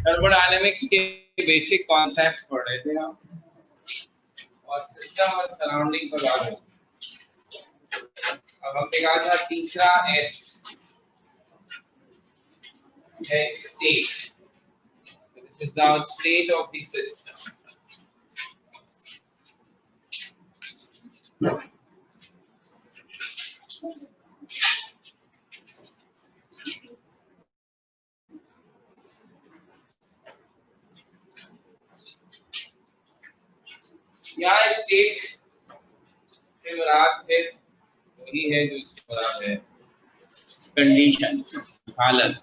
Thermodynamics के basic concepts पढ़ रहे थे हम और सिस्टम और सराउंडिंग पर बात हो। अब हमने कहा था तीसरा एस है state. This is the state of the system. यहाँ स्टेट से मुराद फिर वही है जो इसके मुराद है कंडीशन, हालत।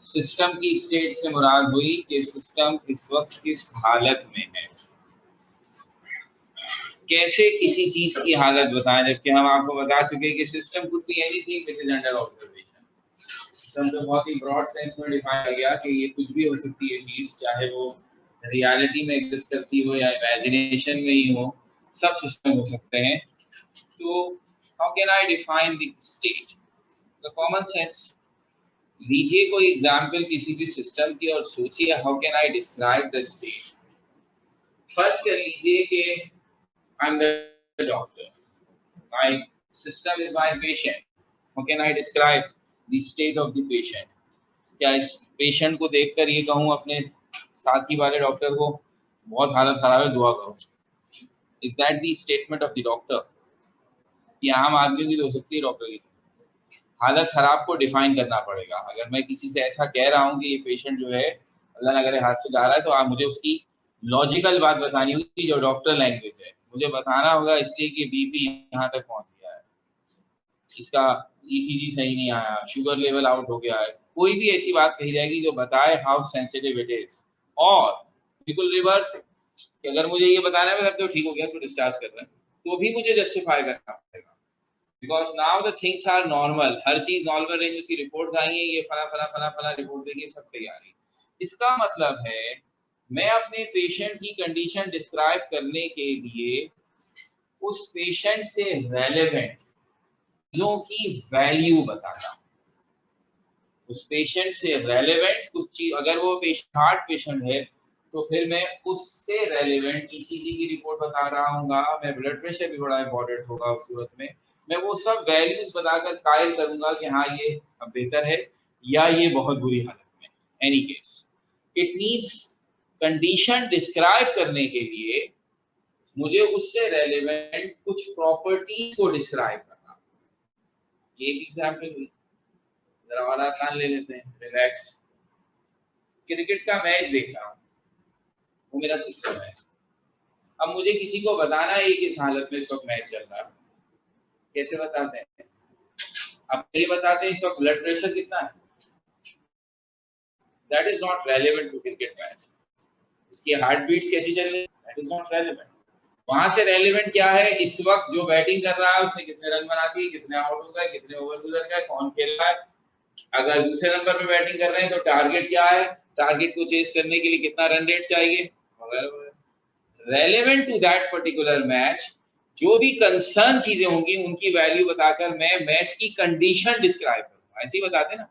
सिस्टम की स्टेट से मुराद हुई कि सिस्टम इस वक्त किस हालत में है। कैसे किसी चीज की हालत बताएं, जबकि हम आपको बता चुके हैं कि system could be anything which is under observation. System तो बहुत ही ब्रॉड सेंस में डिफाइन किया गया कि ये कुछ भी हो सकती है चीज, चाहे वो रियलिटी में एग्जिस्ट करती हो या इमेजिनेशन में ही हो, सब सिस्टम हो सकते हैं। तो how can I define the state? The common sense, लीजिए कोई एग्जांपल किसी भी सिस्टम की और सोचिए how can I describe the state. First कर लीजिए कि I am the doctor, my system is my patient. How can I describe the state of the patient? क्या इस पेशेंट को देखकर ये कहूँ अपने साथी वाले डॉक्टर को बहुत हालत खराब है, दुआ करो? Is that the statement of the doctor? ये आम आदमी की तो हो सकती है, डॉक्टर की हालत खराब को डिफाइन करना पड़ेगा। अगर मैं किसी से ऐसा कह रहा हूँ कि ये पेशेंट जो है अल्लाह ना करे हाथ से जा रहा है, तो आप मुझे उसकी लॉजिकल बात बतानी होगी जो डॉक्टर लैंग्वेज है। मुझे बताना होगा इसलिए कि बीपी यहाँ तक पहुंच गया है, इसका ईसीजी सही नहीं आया, शुगर लेवल आउट हो गया है। कोई भी ऐसी बात कही जाएगी जो बताए हाउ सेंसिटिव इट इज। और बिल्कुल रिवर्स, कि अगर मुझे ये बताना है तो ठीक हो गया, इसको डिस्चार्ज कर रहे हैं, तो भी मुझे जस्टिफाई करना पड़ेगा। Because now the things are normal, हर चीज नॉर्मल रेंज, उसकी रिपोर्ट्स आई है, ये फला फला फला फला रिपोर्ट देखिए सब सही आ रही। इसका मतलब है मैं अपने पेशेंट की कंडीशन डिस्क्राइब करने के लिए उस पेशेंट से रेलेवेंट चीजों की वैल्यू बताता हूँ। उस पेशेंट से रेलेवेंट कुछ चीज, अगर वो पेशेंट हार्ट पेशेंट है तो फिर मैं उससे रेलेवेंट ईसीजी की रिपोर्ट बता रहा हूँ, मैं ब्लड प्रेशर भी बड़ा इंपॉर्टेंट होगा उस सूरत में। मैं वो सब वैल्यूज बताकर कायल करूंगा कि हाँ ये अब बेहतर है या ये बहुत बुरी हालत में। Any case it means condition describe करने के लिए मुझे उससे रेलेवेंट कुछ प्रॉपर्टीज को डिस्क्राइब करना। ये एक एग्जांपल हुई, जरा और आसान ले लेते हैं, रिलैक्स। क्रिकेट का मैच देख रहा हूँ, वो मेरा सिस्टम है। अब मुझे किसी को बताना है किस हालत में इस वक्त मैच चल रहा है, कैसे बताते हैं? अब ये बताते हैं इस वक्त ब्लड प्रेशर कितना है, that is not relevant to cricket match. इसकी हार्ट बीट्स कैसी चल रही है, दैट इज नॉट रेलेवेंट। वहां से रेलेवेंट क्या है, इस वक्त जो बैटिंग कर रहा है उसने कितने रन बना दिए, कितने आउट हो गए, कितने ओवर गुजर गए, कौन खेल रहा है। अगर दूसरे नंबर पे बैटिंग कर रहे हैं तो टारगेट क्या है, टारगेट को चेस करने के लिए कितना रन रेट चाहिए, वगैरह। Relevant to that particular match जो भी कंसर्न चीजें होंगी उनकी वैल्यू बताकर मैं मैच की कंडीशन डिस्क्राइब करूंगा। ऐसे ही बताते ना,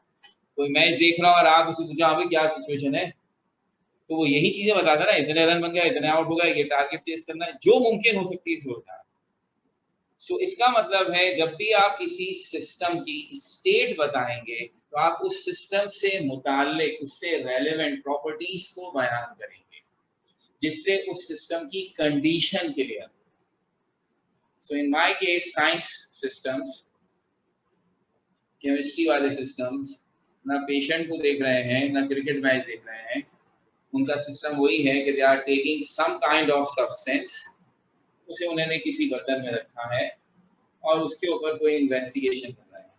कोई मैच देख रहा हो और आप उसे पूछा अभी क्या सिचुएशन है, तो वो यही चीजें बताता ना, इतने रन बन गए, इतने आउट हो गए, ये टारगेट चेस करना है, जो मुमकिन हो सकती है सूरत। सो इसका मतलब है जब भी आप किसी सिस्टम की स्टेट बताएंगे तो आप उस सिस्टम से मुताल्लिक, उससे रेलेवेंट प्रॉपर्टीज को बयान करेंगे जिससे उस सिस्टम की condition clear. So in my case science systems, chemistry वाले सिस्टम्स ना पेशेंट को देख रहे हैं ना क्रिकेट मैच देख रहे हैं, उनका सिस्टम वही है कि they are taking some kind of substance, उसे उन्होंने किसी बर्तन में रखा है और उसके ऊपर कोई इन्वेस्टिगेशन कर रहे हैं।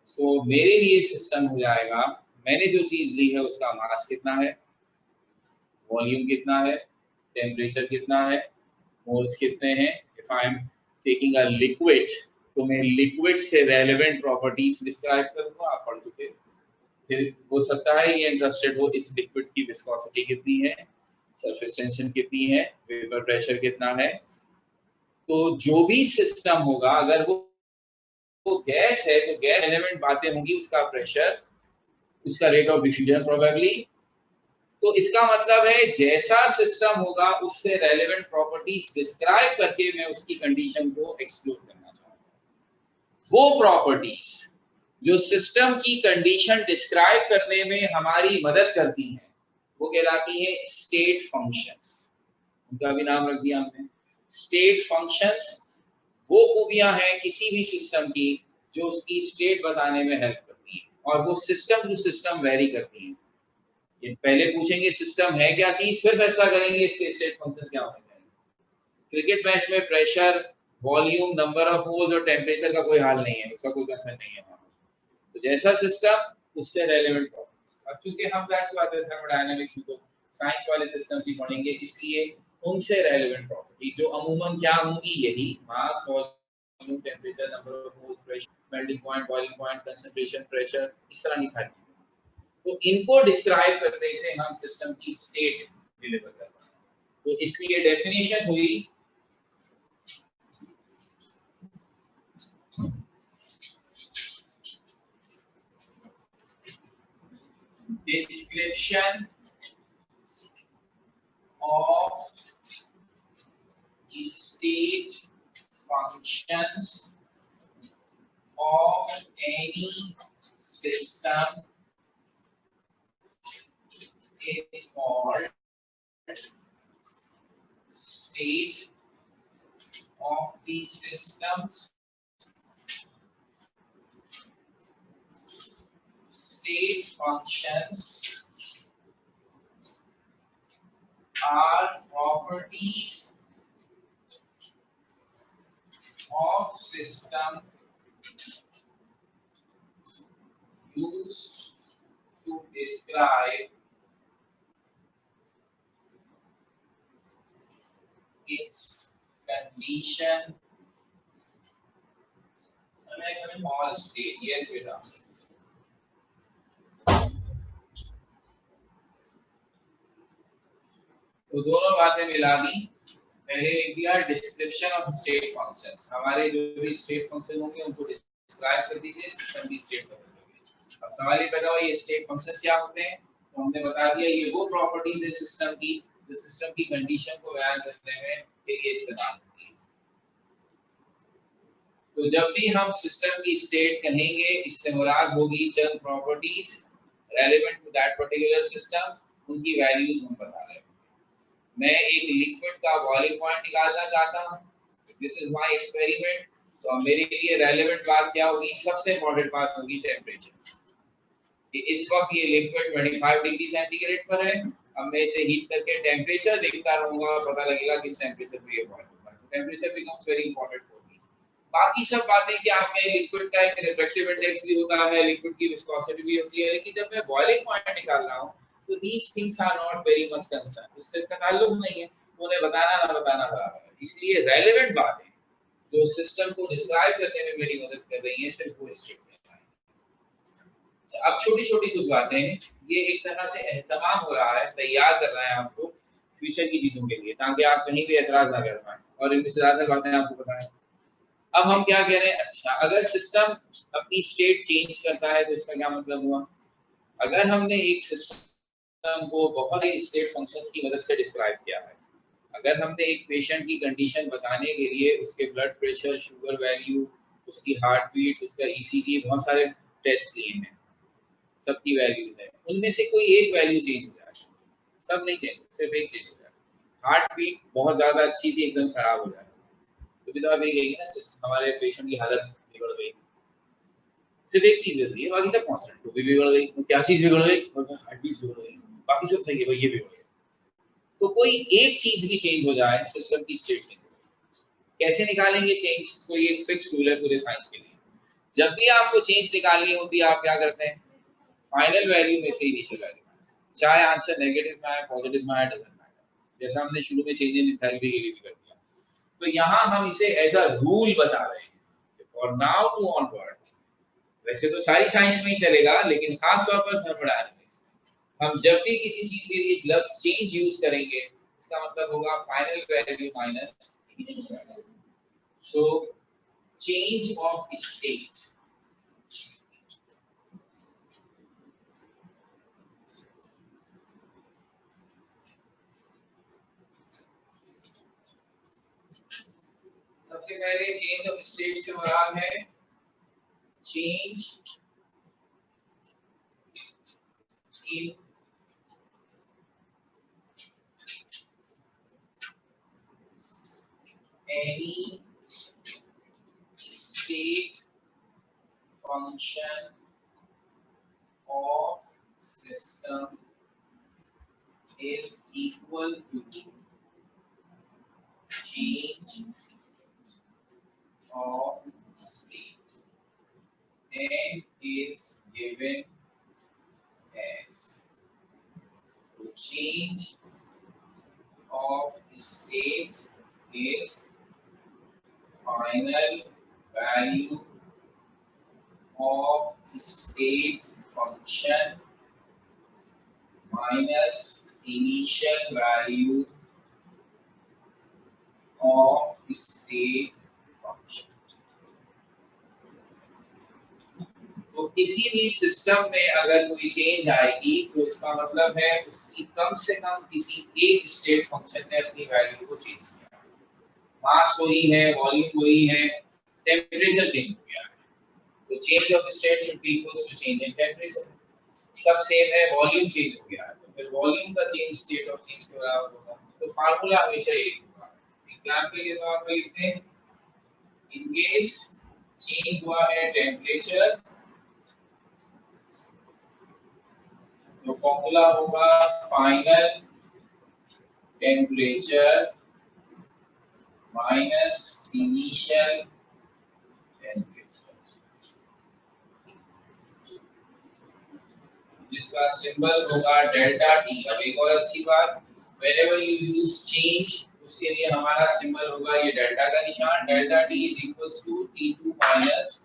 सो मेरे लिए सिस्टम हो जाएगा, मैंने जो चीज ली है उसका मास कितना है, वॉल्यूम कितना है, टेम्परेचर कितना है, मोल्स कितने हैं। If I am taking a liquid तो मैं लिक्विड से रेलेवेंट प्रॉपर्टीज डिस्क्राइब करूंगा, आप पढ़ चुके। फिर हो सकता है ये इंटरेस्टेड हो इस लिक्विड की विस्कोसिटी कितनी है, सरफेस टेंशन कितनी है, वेपर प्रेशर कितना है। तो जो भी सिस्टम होगा, अगर वो गैस है तो गैस एलिमेंट बातें होंगी, उसका प्रेशर, उसका रेट ऑफ डिफ्यूजन प्रोबेबली, तो इसका मतलब है जैसा सिस्टम होगा उससे रेलेवेंट प्रॉपर्टीज डिस्क्राइब करके मैं उसकी कंडीशन को एक्सप्लोर करना चाहूंगा। वो प्रॉपर्टीज जो सिस्टम की कंडीशन डिस्क्राइब करने में हमारी मदद करती हैं वो कहलाती है स्टेट फंक्शंस। उनका भी नाम रख दिया हमने स्टेट फंक्शंस। वो खूबियां हैं किसी भी सिस्टम की जो उसकी स्टेट बताने में हेल्प करती हैं और वो सिस्टम टू सिस्टम वेरी करती हैं। ये पहले पूछेंगे सिस्टम है क्या चीज, फिर फैसला करेंगे इसके स्टेट फंक्शंस क्या होने चाहिए। क्रिकेट मैच में pressure, volume, number of holes और टेम्परेचर का कोई हाल नहीं है, उसका कोई कंसर्न नहीं है। तो जैसा सिस्टम उससे रेलेवेंट प्रॉपर्टीज। अब चूंकि हम दैट्स बात है थर्मोडायनामिक्स को साइंस वाले सिस्टम ही पढ़ेंगे, इसलिए उनसे रेलेवेंट प्रॉपर्टीज जो अमूमन क्या होंगी, यही mass, volume, temperature, number of holes, pressure, melting point, boiling point, concentration, pressure, इस तरह की सारी चीजें। तो इनको डिस्क्राइब करने से हम सिस्टम की स्टेट डिलीवर कर रहे हैं। तो इसलिए डेफिनेशन हुई description of state functions of any system is called state of the systems. State functions are properties of system used to describe its condition. All state, yes beta. तो दोनों बातें मिला दी। पहले लिख दिया डिस्क्रिप्शन ऑफ स्टेट फंक्शंस, हमारे जो भी स्टेट फंक्शन होंगे उनको डिस्क्राइब कर दीजिए, सिस्टम की स्टेट बता दीजिए। अब सवाल ये पैदा हुआ ये स्टेट फंक्शंस क्या होते हैं, तो हमने बता दिया ये वो प्रॉपर्टीज है सिस्टम की जो सिस्टम की कंडीशन को बयान करने में के लिए इस्तेमाल होती है। तो जब भी हम सिस्टम की स्टेट कहेंगे इससे मुराद होगी चंद properties relevant to that particular system, उनकी वैल्यूज हम बता रहे हैं। मैं एक लिक्विड का बॉइलिंग पॉइंट निकालना चाहता हूं, दिस इज माय एक्सपेरिमेंट। तो मेरे लिए रेलेवेंट बात क्या होगी, सबसे इंपॉर्टेंट बात होगी टेम्परेचर। कि इस वक्त ये लिक्विड 25 डिग्री सेंटीग्रेड पर है, अब मैं इसे हीट करके टेम्परेचर देखता रहूंगा, पता लगेगा किस टेम्परेचर पे ये बॉयल होगा। तो टेम्परेचर बिकम्स वेरी इंपॉर्टेंट होगी। बाकी सब बातें क्या में लिक्विड का एक रिफ्रैक्टिव इंडेक्स भी होता है, लिक्विड की विस्कोसिटी भी होती है, लेकिन जब मैं बॉइलिंग पॉइंट निकाल रहा हूं तो these things are not very much concerned, इससे इसका ताल्लुक नहीं है, उन्हें बताना ना बताना बराबर है। इसलिए रेलेवेंट बातें जो सिस्टम को डिस्क्राइब करने में मेरी मदद कर रही हैं सिर्फ वो स्टेटमेंट है। अब छोटी छोटी कुछ बातें हैं, ये एक तरह से एहतमाम हो रहा है, तैयार कर रहे हैं आपको फ्यूचर की चीजों के लिए, ताकि आप कहीं भी एतराज ना कर पाए और इनसे ज्यादा बातें आपको बताएं। अब हम क्या कह रहे हैं, अच्छा अगर सिस्टम अपनी स्टेट चेंज करता है तो इसका क्या मतलब हुआ। अगर हमने एक सिस्टम को बहुत ही स्टेट फंक्शंस की मदद से डिस्क्राइब किया है, अगर हमने एक पेशेंट की कंडीशन बताने के लिए उसके ब्लड प्रेशर, शुगर वैल्यू, उसकी हार्ट बीट, उसका ईसीजी, बहुत सारे टेस्ट लिए हैं, सबकी वैल्यूज है, उनमें से कोई एक वैल्यू चेंज हो जाए, सब नहीं चेंज, सिर्फ एक चेंज हो जाए। हार्ट बीट बहुत ज्यादा अच्छी थी, एकदम खराब हो जाए, तो भी तो आप ये कहेंगे ना हमारे पेशेंट की हालत बिगड़ गई। सिर्फ एक चीज बिगड़ गई है, बाकी सब कांस्टेंट, तो भी बिगड़ गई, तो क्या चीज बिगड़ गई, हार्ट बीट बिगड़ गई, बाकी सब सही है भाई, ये बिगड़ गई। तो कोई एक चीज भी चेंज हो जाए सिस्टम की स्टेट से, कैसे निकालेंगे चेंज, कोई एक फिक्स रूल है पूरे साइंस के लिए। जब भी आपको चेंज निकालनी होती है आप क्या करते हैं, फाइनल वैल्यू में से इनिशियल वैल्यू, चाहे आंसर नेगेटिव में आए पॉजिटिव में आए डजंट मैटर, जैसा हमने शुरू में चेंज इन थेरेपी के लिए भी कर दिया। तो यहाँ हम इसे एज अ रूल बता रहे हैं और नाउ टू ऑनवर्ड, वैसे तो सारी साइंस में ही चलेगा लेकिन खास तौर पर थर्मोडायनामिक्स, हम जब भी किसी चीज के लिए लफ्ज चेंज यूज करेंगे इसका मतलब होगा final value minus initial value. So change of state, सबसे पहले चेंज ऑफ स्टेट से मुराद है change in any state function of system is equal to change of state and is given as so change of state is final value of state function minus initial value of state function. तो किसी भी system में अगर कोई change आएगी तो इसका मतलब है उसकी कम से कम किसी एक स्टेट फंक्शन ने अपनी वैल्यू को चेंज किया। मास वही है, वॉल्यूम वही है, टेम्परेचर चेंज हो गया है, तो change of state should be equal to change in temperature. सब सेम है, वॉल्यूम चेंज हो गया है तो फिर वॉल्यूम का चेंज स्टेट ऑफ चेंज के बराबर होगा। तो फार्मूला हमेशा यही होगा। एग्जांपल के तौर पर लिखते हैं इन केस चेंज हुआ है टेम्परेचर तो फॉर्मूला होगा final temperature minus initial temperature, जिसका सिंबल होगा डेल्टा टी। अब एक और अच्छी बात, whenever you use change उसके लिए हमारा सिंबल होगा ये डेल्टा का निशान, delta T is equals to T2 minus.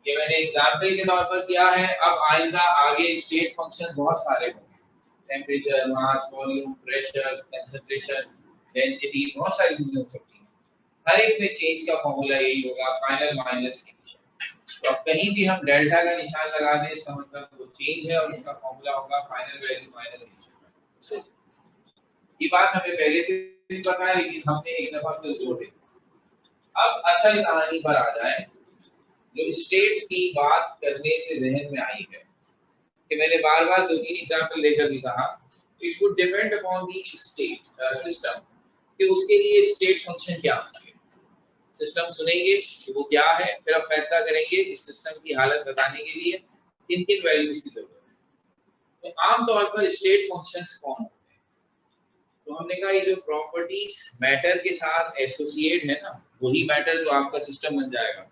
ये मैंने एग्जांपल के तौर पर किया है। अब आइंदा आगे स्टेट फंक्शन बहुत सारे होंगे, टेम्परेचर, मास, वॉल्यूम, प्रेशर, कंसंट्रेशन, डेंसिटी, बहुत सारी चीजें हो सकती हैं। हर एक में चेंज का फॉर्मूला यही होगा फाइनल माइनस इनिशियल। तो अब कहीं भी हम डेल्टा का निशान लगा दें इसका मतलब वो चेंज है और उसका फॉर्मूला होगा फाइनल वैल्यू माइनस इनिशियल। ये बात हमें पहले से भी पता है लेकिन हमने एक दफा फिर जोड़ दिया। अब असल कहानी पर आ जाए जो स्टेट की बात करने से जहन में आई है कि मैंने बार बार दो तीन एग्जांपल लेकर भी कहा it would depend upon the state system कि उसके लिए स्टेट फंक्शन क्या होंगे। सिस्टम सुनेंगे कि वो क्या है, फिर आप फैसला करेंगे इस सिस्टम की हालत बताने के लिए किन किन वैल्यूज की जरूरत है। तो आमतौर पर स्टेट फंक्शंस कौन होते हैं? तो हमने कहा ये जो प्रॉपर्टीज मैटर के साथ एसोसिएट है ना, वही मैटर जो आपका सिस्टम बन जाएगा।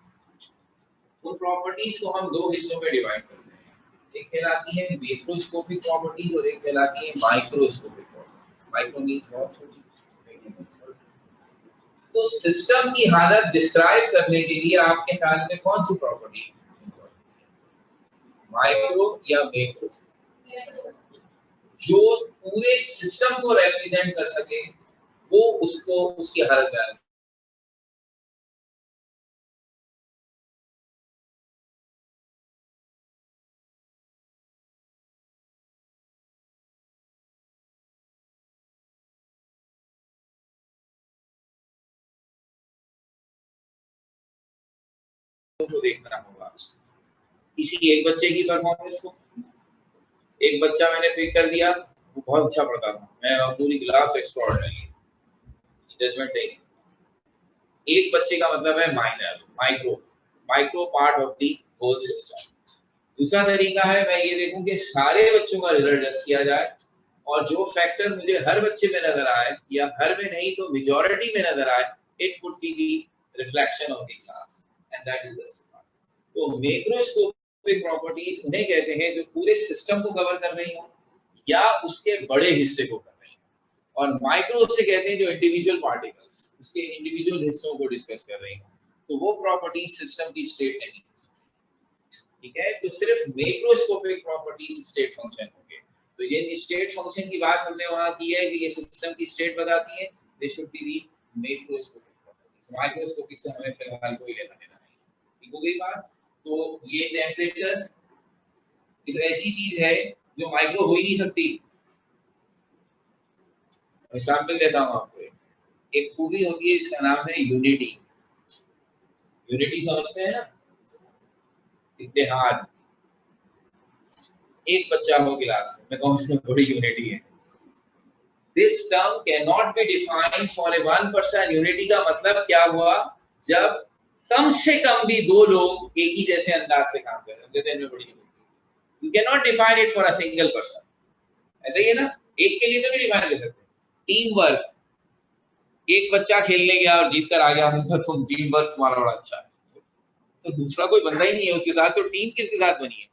उन प्रॉपर्टीज को हम दो हिस्सों में डिवाइड करते हैं, एक कहलाती है मैक्रोस्कोपिक प्रॉपर्टीज और एक कहलाती है माइक्रोस्कोपिक प्रॉपर्टीज। माइक्रो मींस बहुत छोटी। तो सिस्टम की हालत डिस्क्राइब करने के लिए आपके ख्याल में कौन सी प्रॉपर्टी, माइक्रो या मैक्रो? जो पूरे सिस्टम को रिप्रेजेंट कर सके वो उसको उसकी हालत बयान को देखना होगा। किसी एक बच्चे की परफॉर्मेंस को, एक बच्चा मैंने पिक कर दिया वो बहुत अच्छा पढ़ता था, मैं पूरी क्लास एक्स्ट्राऑर्डिनरी, जजमेंट सही नहीं। एक बच्चे का मतलब है minor, micro, micro part of the whole system. दूसरा तरीका है मैं ये देखूं कि सारे बच्चों का रिजल्ट टेस्ट किया जाए और जो फैक्टर मुझे हर बच्चे में नजर आए या हर में नहीं तो मेजॉरिटी में नजर आए, it would be the reflection of the class and that is the. तो मैक्रोस्कोपिक प्रॉपर्टीज उन्हें कहते हैं जो पूरे सिस्टम को कवर कर रही हो या उसके बड़े हिस्से को कर रही हो, और माइक्रो से कहते हैं जो इंडिविजुअल पार्टिकल्स उसके इंडिविजुअल हिस्सों को डिस्कस कर रही हो। तो वो प्रॉपर्टीज सिस्टम की स्टेट नहीं हो सकती, ठीक है। तो सिर्फ मैक्रोस्कोपिक प्रॉपर्टीज स्टेट फंक्शन होंगे। तो ये स्टेट फंक्शन की बात हमने वहां की है कि ये सिस्टम की स्टेट बताती है, they should be the macroscopic properties. Microscopic से हमें फिलहाल कोई लेना देना नहीं, ठीक हो गई बात। तो ये टेम्परेचर एक ऐसी चीज है जो माइक्रो हो ही नहीं सकती। एग्जांपल देता हूं आपको, एक खूबी होती है, इसका नाम है यूनिटी। यूनिटी समझते हैं ना, इत्तेहाद। एक बच्चा हो क्लास में, मैं कहूँ इसमें बड़ी यूनिटी है। This term cannot be defined for a one person। Unity का मतलब क्या हुआ, जब कम से कम भी दो लोग एक ही जैसे अंदाज से काम कर रहे हैं, बड़ी unity. You cannot define it for a single person। ऐसा ही है ना, एक के लिए तो नहीं डिफाइन कर सकते। टीम वर्क, एक बच्चा खेलने गया और जीत कर आ गया, हमने कहा तुम टीम वर्क तुम्हारा बड़ा अच्छा है, तो दूसरा कोई बंदा ही नहीं है उसके साथ, तो टीम किसके साथ बनी है।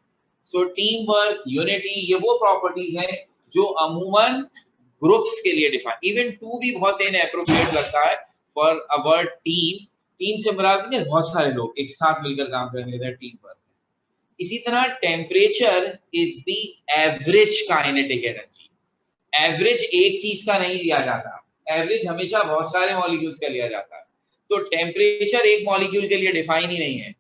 सो टीम वर्क, यूनिटी, ये वो प्रॉपर्टीज हैं जो अमूमन ग्रुप्स के लिए डिफाइन। इवन टू भी बहुत इनएप्रोप्रिएट लगता है for a word team. Team से मुराद नहीं बहुत सारे लोग एक साथ मिलकर काम करेंगे, टीम वर्क। इसी तरह temperature is the average kinetic energy. Average एक चीज का नहीं लिया जाता, एवरेज हमेशा बहुत सारे मॉलिक्यूल्स का लिया जाता है। तो टेम्परेचर एक मॉलिक्यूल के लिए डिफाइन ही नहीं है।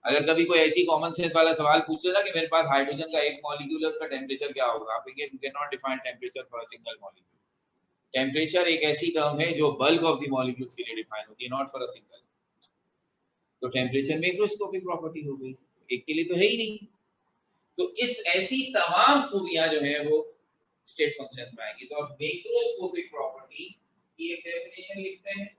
अगर कभी कोई ऐसी कॉमन सेंस वाला सवाल पूछ लेना कि मेरे पास हाइड्रोजन का एक मॉलिक्यूल है, उसका टेम्परेचर क्या होगा, आप कहेंगे you can not define temperature for a single molecule. Temperature एक ऐसी टर्म है जो बल्क ऑफ द मॉलिक्यूल्स के लिए डिफाइन होती है, नॉट फॉर अ सिंगल। तो टेम्परेचर मैक्रोस्कोपिक प्रॉपर्टी हो गई, एक के लिए तो है ही नहीं। तो इस ऐसी तमाम खूबियां जो है वो स्टेट फंक्शंस में आएंगी। तो अब मैक्रोस्कोपिक प्रॉपर्टी की एक डेफिनेशन लिखते हैं।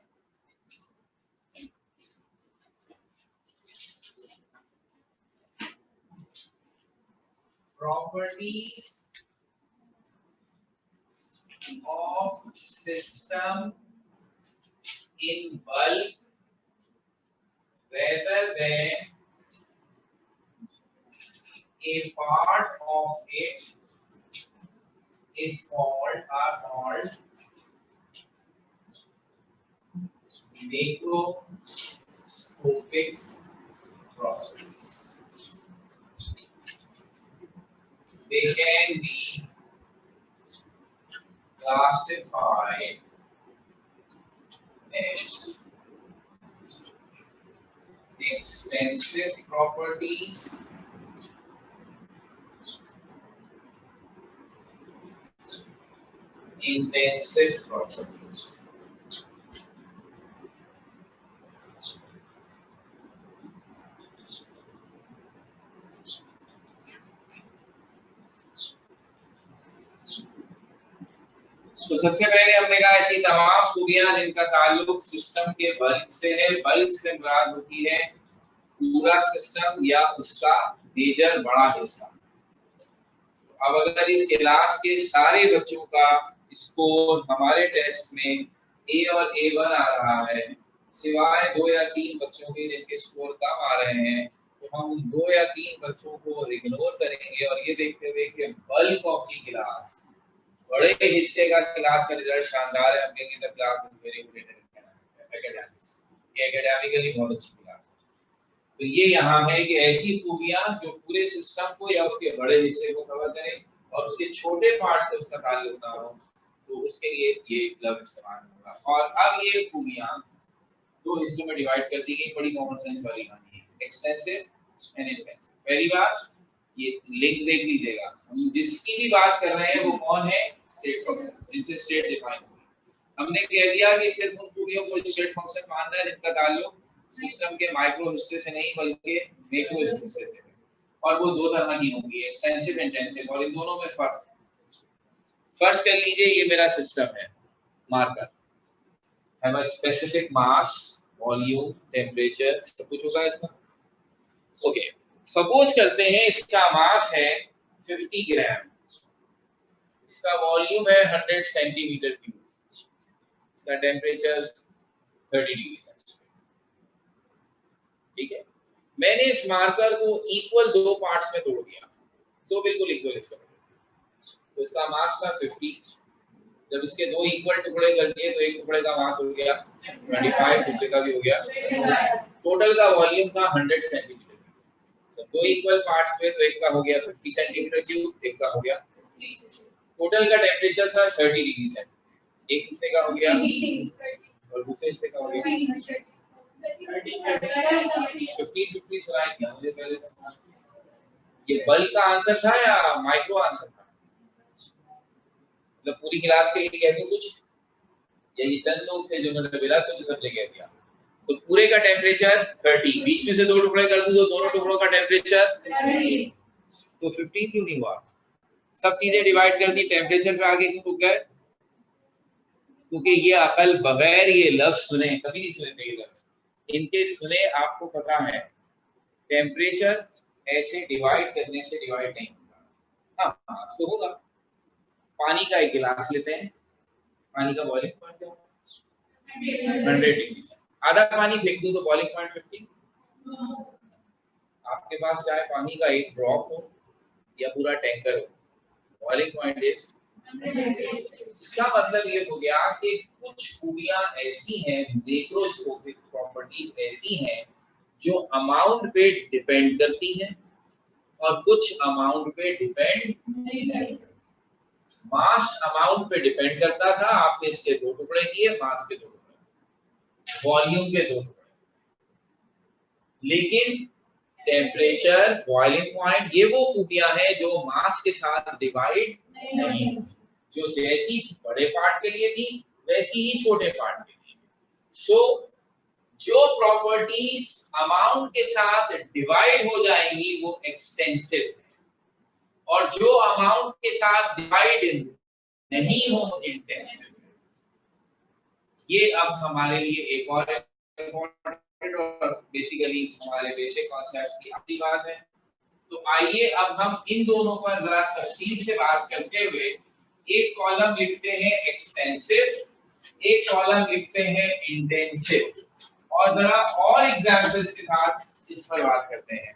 Properties of system in bulk rather than a part of it is called macroscopic properties. They can be classified as extensive properties, intensive properties. तो सबसे पहले हमने कहा ऐसी तमाम खूबियां जिनका ताल्लुक सिस्टम के बल्क से है। बल्क से मुराद होती है पूरा सिस्टम या उसका मेजर बड़ा हिस्सा। अब अगर इस क्लास के सारे बच्चों का स्कोर हमारे टेस्ट में ए और A1 आ रहा है, सिवाय 2 या 3 बच्चों के जिनके स्कोर कम आ रहे हैं, तो हम उन 2 या 3 बच्चों को इग्नोर करेंगे और ये देखते हुए कि बल्क ऑफ द क्लास, बड़े हिस्से का क्लास का रिजल्ट शानदार है, हम कहेंगे the class is very good academics, ये एकेडमिकली बहुत अच्छी क्लास है। तो ये यहाँ है कि ऐसी खूबियां जो पूरे सिस्टम को या उसके बड़े हिस्से को कवर करें और उसके छोटे पार्ट से उसका ताल्लुक ना हो, तो उसके लिए ये लफ्ज इस्तेमाल होगा। और अब ये खूबियां दो हिस्सों में डिवाइड कर दी गई, बड़ी कॉमन सेंस वाली कहानी है, एक्सटेंसिव एंड इंटेंसिव। पहली बात ये लिंक देख लीजिएगा, हम जिसकी भी बात कर रहे हैं वो कौन है, स्टेट फंक्शन, जिनसे स्टेट डिफाइन होगी। हमने कह दिया कि सिर्फ उन खूबियों को स्टेट फंक्शन मानना है जिनका ताल्लुक सिस्टम के माइक्रो हिस्से से नहीं बल्कि मैक्रो हिस्से से। और वो दो तरह की होंगी, एक्सटेंसिव इंटेंसिव, और इन दोनों में फर्क। फर्स्ट कर लीजिए ये मेरा सिस्टम है, marker have a specific mass, volume, temperature, सब कुछ होगा इसका। ओके, सपोज करते हैं इसका मास है 50 ग्राम, इसका वॉल्यूम है 100 सेंटीमीटर क्यूब, इसका टेम्परेचर 30 डिग्री सेंटीग्रेड। ठीक है, मैंने इस मार्कर को इक्वल दो पार्ट्स में तोड़ दिया, तो बिल्कुल इक्वल हिस्सा। तो इसका मास था 50, जब इसके दो इक्वल टुकड़े कर दिए तो एक टुकड़े का मास हो गया 25, दूसरे का भी हो गया। टोटल का वॉल्यूम था 100 सेंटीमीटर। तो दो इक्वल पार्ट्स में तो एक का हो गया 50 सेंटीमीटर क्यूब, एक का हो गया। टोटल का टेम्परेचर था 30 डिग्री सेंटीग्रेड, एक हिस्से का हो गया और दूसरे हिस्से का हो गया 50 थोड़ा क्या मुझे पहले। ये बल्क का आंसर था या माइक्रो आंसर था? मतलब पूरी क्लास के लिए कह दूं कुछ यही चंद लोग थे जिन्होंने बिना सोचे समझे कह दिया। तो पूरे का टेम्परेचर 30, बीच में से 2 टुकड़े कर दूं तो दोनों टुकड़ों का टेम्परेचर 30, तो 15 क्यों नहीं हुआ? सब चीजें डिवाइड कर दी, टेम्परेचर पे आगे क्यों रुक गए? क्योंकि ये अकल बगैर ये लफ्ज सुने कभी नहीं सुने थे। ये लफ्ज इनके सुने आपको पता है, टेम्परेचर ऐसे डिवाइड करने से डिवाइड नहीं होता। हाँ तो होगा। पानी का एक गिलास लेते हैं, पानी का बॉइलिंग पॉइंट क्या होगा? 100 डिग्री। आधा पानी फेंक दूं तो बॉइलिंग पॉइंट 50। आपके पास चाहे पानी का एक ड्रॉप हो या पूरा टैंकर हो, बॉइलिंग पॉइंट इज। इसका मतलब ये हो गया कि कुछ खूबियां ऐसी हैं, मैक्रोस्कोपिक प्रॉपर्टीज ऐसी हैं जो अमाउंट पे डिपेंड करती हैं और कुछ अमाउंट पे डिपेंड नहीं करती। मास अमाउंट पे डिपेंड करता था, आपने इसके 2 टुकड़े किए, मास के 2 टुकड़े, वॉल्यूम के 2 टुकड़े। लेकिन टेम्परेचर, बॉइलिंग पॉइंट, ये वो खूबियां हैं जो मास के साथ डिवाइड नहीं होती, जो जैसी बड़े पार्ट के लिए थी वैसी ही छोटे पार्ट के लिए। सो जो प्रॉपर्टीज अमाउंट के साथ डिवाइड हो जाएंगी वो एक्सटेंसिव है, और जो अमाउंट के साथ डिवाइड नहीं हो इंटेंसिव। ये अब हमारे लिए एक और इम्पोर्टेंट और बेसिकली हमारे बेसिक कॉन्सेप्ट की आखिरी बात है। तो आइए अब हम इन दोनों पर जरा तफसील से बात करते हुए एक कॉलम लिखते हैं एक्सटेंसिव, एक कॉलम लिखते हैं इंटेंसिव, और जरा और एग्जांपल्स के साथ इस पर बात करते हैं।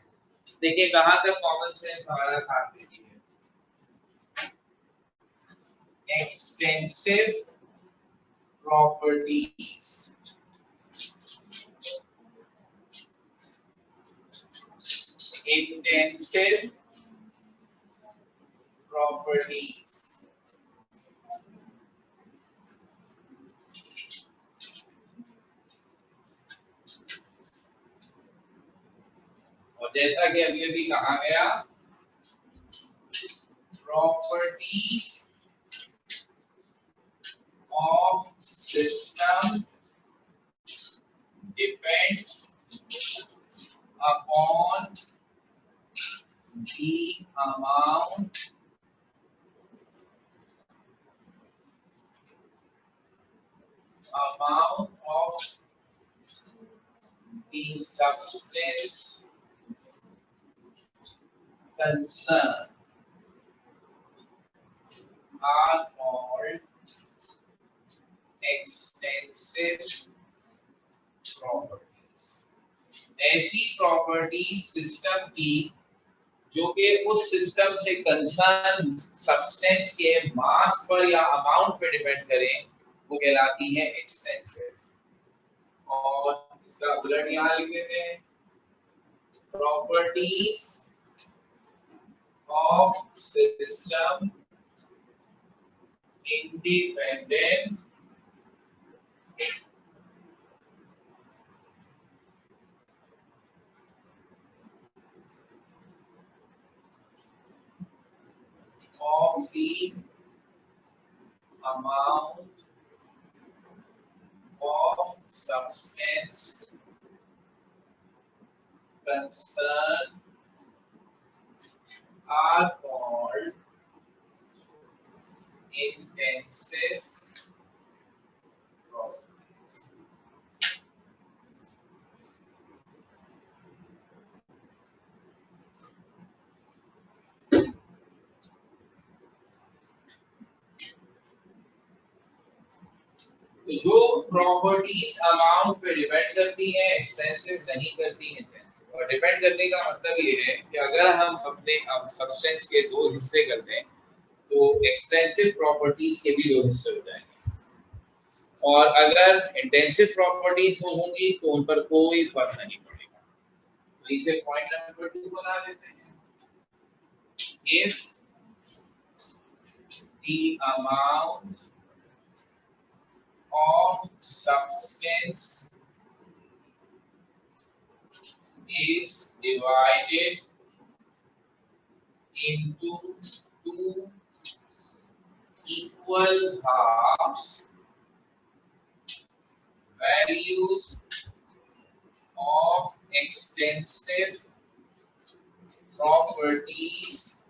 देखिए कहां तक कॉमन सेंस हमारा साथ देती है। Extensive properties, intensive properties। और जैसा कि अभी अभी कहा गया, properties of system depends upon the amount of the substance concerned are called extensive properties। ऐसी प्रॉपर्टीज सिस्टम की जो कि उस सिस्टम से कंसर्न सब्सटेंस के मास पर या अमाउंट पे डिपेंड करें, वो कहलाती है एक्सटेंसिव। और इसका उलट यहाँ लिख देते हैं, properties of system independent of the amount of substance concerned are called intensive properties। तो जो प्रॉपर्टीज अमाउंट पे डिपेंड करती है एक्सटेंसिव नहीं करती इंटेंसिव। और डिपेंड करने का मतलब ये है कि अगर हम अपने सब्सटेंस के 2 हिस्से कर दें तो एक्सटेंसिव प्रॉपर्टीज के भी 2 हिस्से हो जाएंगे, और अगर इंटेंसिव प्रॉपर्टीज होंगी तो उन पर कोई फर्क नहीं पड़ेगा। तो इसे पॉइंट नंबर 2 बना देते हैं। if the amount of substance is divided into 2 equal halves, values of extensive properties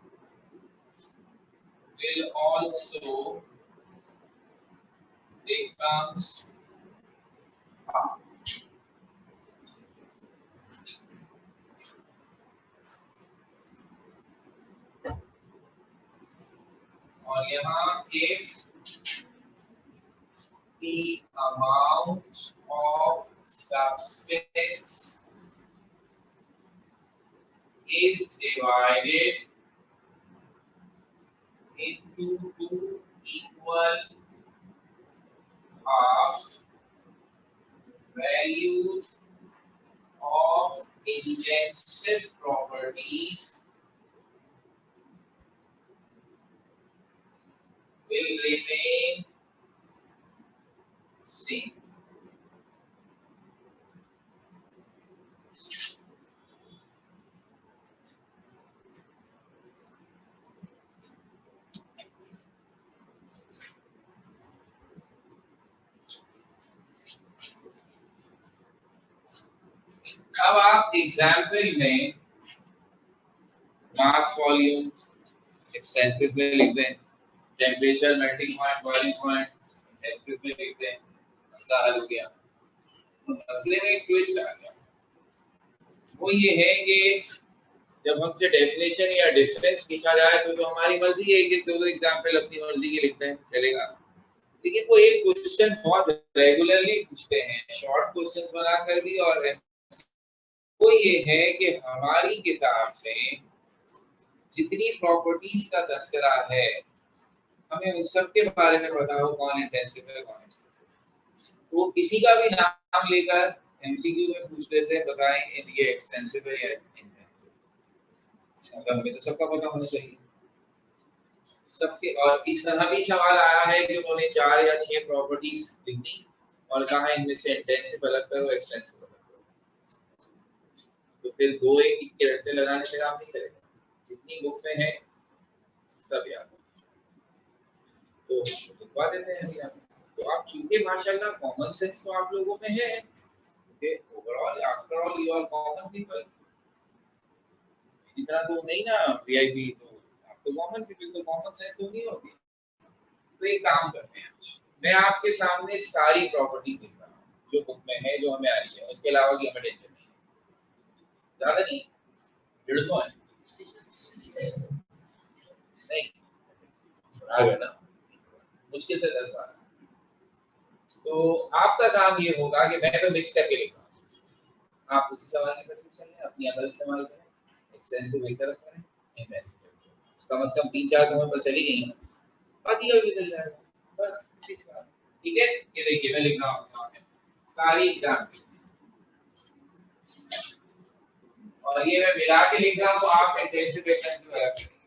will also becomes half. और यहाँ if the amount of substance is divided into two equal halves, values of intensive properties will remain same. अब आप example में mass volume extensive में लिख दें, temperature melting point boiling point extensive में लिख दें, मसला हल हो गया। तो मसले में एक ट्विस्ट आ गया, वो ये है कि जब हमसे डेफिनेशन या डिफरेंस पूछा जाए तो हमारी मर्जी है कि दो एग्जाम्पल अपनी मर्जी के लिखते हैं, चलेगा। लेकिन वो एक क्वेश्चन बहुत रेगुलरली पूछते हैं, शॉर्ट क्वेश्चंस बनाकर भी, और वो ये है कि हमारी किताब में जितनी प्रॉपर्टीज का तस्करा है हमें उन सब के बारे में पता हो, कौन इंटेंसिव है कौन एक्सटेंसिव। तो किसी का भी नाम लेकर एमसीक्यू में पूछ लेते हैं, बताएं ये एक्सटेंसिव है या इंटेंसिव। हमें तो सबका पता होना चाहिए सबके। और इस तरह भी सवाल आया है कि उन्होंने 4 या 6 प्रॉपर्टीज लिख दी और कहा इनमें से इंटेंसिव अलग करो एक्सटेंसिव अलग करो, तो फिर दो एक के रट्टे लगाने से काम नहीं चलेगा। जितनी बुक में है सब याद तो लिखवा देते हैं अभी आप। तो आप चूंकि माशाल्लाह कॉमन सेंस तो आप लोगों में है कि overall after all you are common people, इतना तो नहीं ना वीआईपी, तो आप तो कॉमन पीपल, तो कॉमन सेंस तो नहीं होगी। तो एक काम करते हैं, मैं आपके सामने सारी प्रॉपर्टीज लिख रहा हूं जो बुक में है, जो हमें आ रही है, उसके अलावा की हमें टेंशन नहीं है, ज्यादा नहीं 150 है नहीं आ गया ना, मुश्किल से 10 बार। तो आपका काम ये होगा कि मैं तो मिक्स करके लिख रहा हूं, आप उसी सवाल की कोशिश करें, अपनी अकल इस्तेमाल करें, एक्सटेंसिव एक तरफ करें, इंटेंसिव कम से कम 3-4 तो पर चली गई है, बाकी और भी चल जाएगा, बस ठीक है। ये देखिए मैं लिख रहा हूं सारी एग्जाम, और ये मैं मिला के लिख रहा हूं, तो आप इंटेंसिव एक्सटेंसिव लगा करें।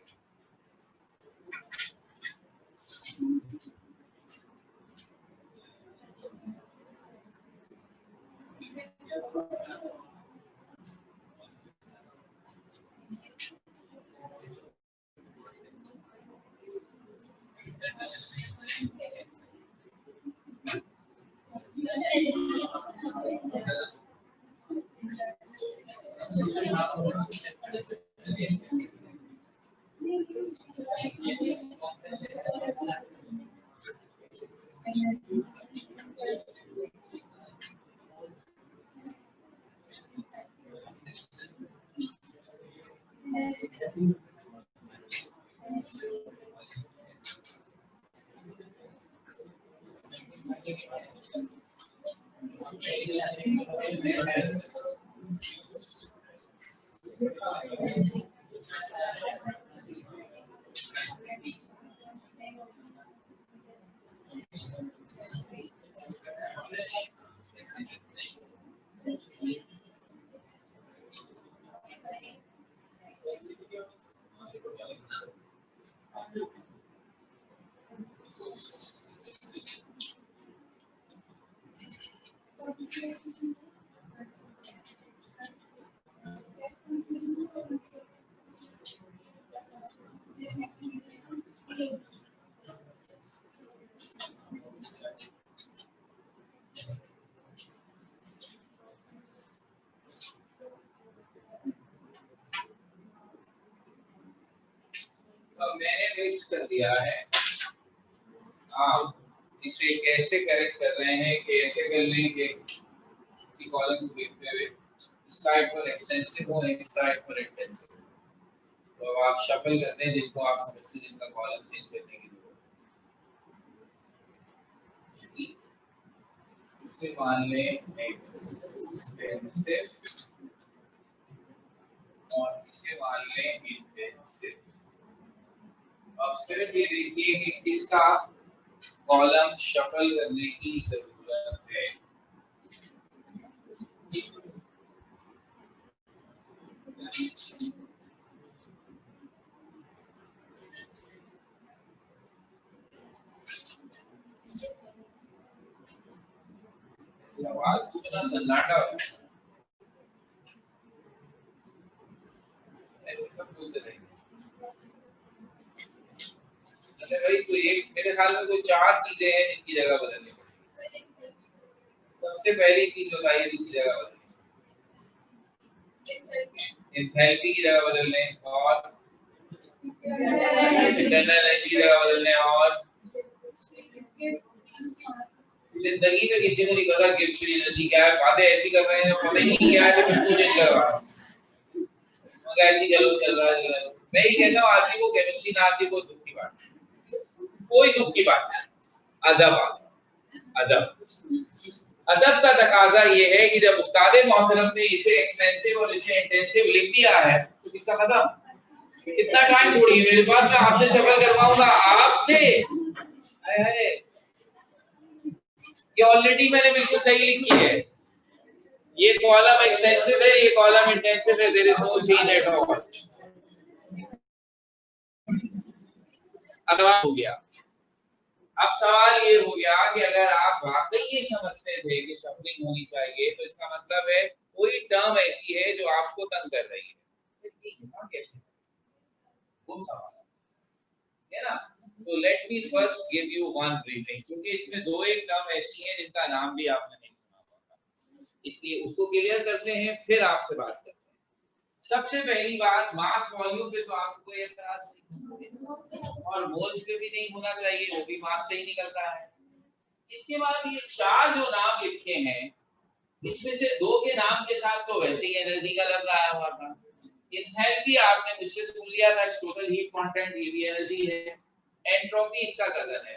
फिक्स कर दिया है, आप इसे कैसे करेक्ट कर रहे हैं कि ऐसे कर लें कि किसी कॉलम को देखते हुए इस साइड पर एक्सटेंसिव हो, इस साइड पर इंटेंसिव। तो अब आप शफल करते हैं जिनको आप समझते हैं जिनका कॉलम चेंज करने की जरूरत है। इसे मान लें एक्सटेंसिव और इसे मान लें इंटेंसिव। अब सिर्फ ये देखिए कि किसका कॉलम शफल करने की जरूरत है। सवाल पूछना सन्नाटा हो, ऐसे सब बोलते रहेंगे। अरे भाई कोई एक, मेरे ख्याल में कोई 4 चीजें हैं जिनकी जगह बदलनी पड़ेगी। सबसे पहली चीज बताइए जिसकी जगह बदलनी, एंथैल्पी की जगह बदल लें, और इंटरनल एनर्जी की जगह बदल लें, और जिंदगी में किसी को नहीं पता गिब्सन एनर्जी क्या है। बातें ऐसी कर रहे हैं पता ही नहीं क्या है, तो बिल्कुल चेंज कर रहा है, मगर ऐसी चलो चल रहा है। मैं ही कहता हूँ आदमी को केमिस्ट्री ना आती को दुख की बात, कोई दुख की बात नहीं। अदब अदब अदब का तकाजा ये है कि जब उस्ताद मोहतरम ने इसे एक्सटेंसिव और इसे इंटेंसिव लिख दिया है तो किसका खत्म। इतना टाइम थोड़ी है मेरे पास, मैं आपसे शफल करवाऊंगा आपसे। ये ऑलरेडी मैंने बिल्कुल सही लिखी है, ये कॉलम एक्सटेंसिव है, ये कॉलम इंटेंसिव है, there is no change at all. अगला हो गया। अब सवाल ये हो गया कि अगर आप वाकई ये समझते थे कि शफलिंग होनी चाहिए तो इसका मतलब है कोई टर्म ऐसी है जो आपको तंग कर रही है, कैसे वो सवाल है ना। तो let me first give you one briefing, क्योंकि इसमें दो एक टर्म ऐसी हैं जिनका नाम भी आपने नहीं सुना होगा, इसलिए उसको क्लियर करते हैं फिर आपसे बात करते हैं। सबसे पहली बात, मास वॉल्यूम पे तो आपको कोई एतराज नहीं, और मोल्स पे भी नहीं होना चाहिए, वो भी मास से ही निकलता है। इसके बाद ये 4 जो नाम लिखे हैं इसमें से 2 के नाम के साथ तो वैसे ही एनर्जी का लफ्ज आया हुआ था। एंथैल्पी आपने मुझसे सुन लिया था, टोटल हीट कांटेंट, ये भी एनर्जी है। एंट्रोपी इसका कजन है,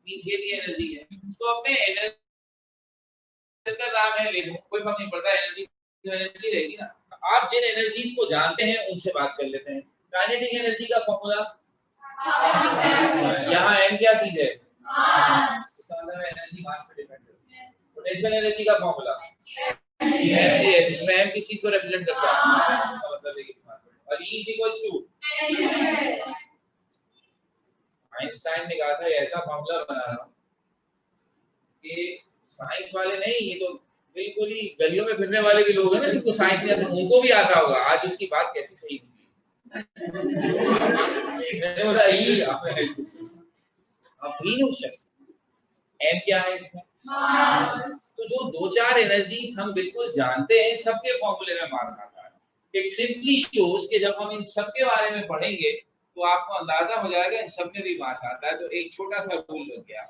मींस ये भी एनर्जी है। तो अपने एनर्जी का नाम है ले दो, कोई फर्क नहीं पड़ता, एनर्जी तो एनर्जी रहेगी ना। आप जिन एनर्जीज को जानते हैं उनसे बात कर लेते हैं। काइनेटिक एनर्जी का फॉर्मूला, यहाँ m क्या चीज है, इसका मतलब एनर्जी मास पे डिपेंड करती है। पोटेंशियल एनर्जी का फॉर्मूला इसमें m किस चीज को रिप्रेजेंट करता है, इसका मतलब है कि और E इक्वल्स टू, आइंस्टाइन ने कहा था ऐसा फॉर्मूला बना रहा हूं कि साइंस वाले नहीं, ये तो बिल्कुल ही गलियों में फिरने वाले भी लोग हैं ना जिनको साइंस नहीं आता, उनको भी आता होगा। आज उसकी बात कैसी सही निकली, मैंने बोला ये अफरीन उस शख्स। एम क्या है इसमें, तो जो 2-4 एनर्जीज हम बिल्कुल जानते हैं सबके फॉर्मूले में मास आता है। इट सिंपली शोज कि जब हम इन सब के बारे में पढ़ेंगे तो आपको अंदाजा हो जाएगा इन सब में भी मास आता है। तो एक छोटा सा रूल हो गया,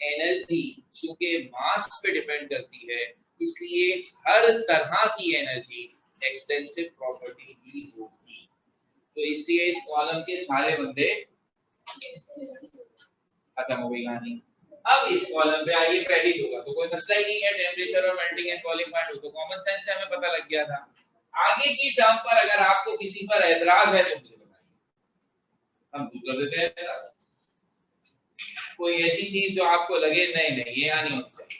एनर्जी चूंकि मास पे डिपेंड करती है इसलिए हर तरह की एनर्जी एक्सटेंसिव प्रॉपर्टी ही होगी। तो इसलिए इस कॉलम के सारे बंदे खत्म हो गई कहानी। अब इस कॉलम पे आइए क्रेडिट होगा तो कोई मसला ही नहीं है, टेम्परेचर और मेल्टिंग एंड बॉइलिंग पॉइंट हो तो कॉमन सेंस से हमें पता लग गया था। आगे की टर्म पर अगर आपको किसी पर एतराज है तो मुझे बताइए, हम दूसरा देते हैं। कोई ऐसी चीज जो आपको लगे नहीं नहीं ये आनी होनी चाहिए,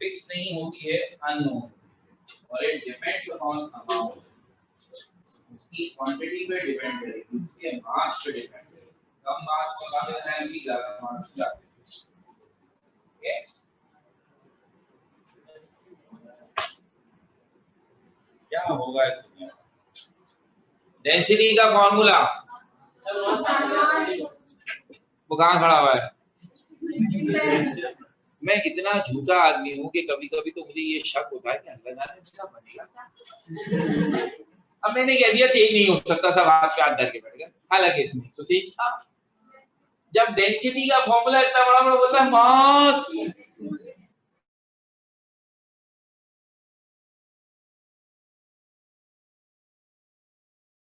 फिक्स नहीं होती है, अननोन, और इट डिपेंड्स ऑन अमाउंट, उसकी क्वांटिटी पे डिपेंड करेगी, उसके मास पे डिपेंड करेगी। कम मास का कम एनर्जी, ज्यादा मास का ओके। क्या होगा इस दुनिया में, डेंसिटी का फॉर्मूला वो कहां खड़ा हुआ है, मैं इतना झूठा आदमी हूँ कि कभी कभी तो मुझे ये शक होता है कि अल्लाह जाने इसका बनेगा क्या। अब मैंने कह दिया चेंज नहीं हो सकता, सब हाथ पे हाथ धर के बैठ गया, हालांकि इसमें तो चेंज था। जब डेंसिटी का फॉर्मूला इतना बड़ा बड़ा बोलता है मास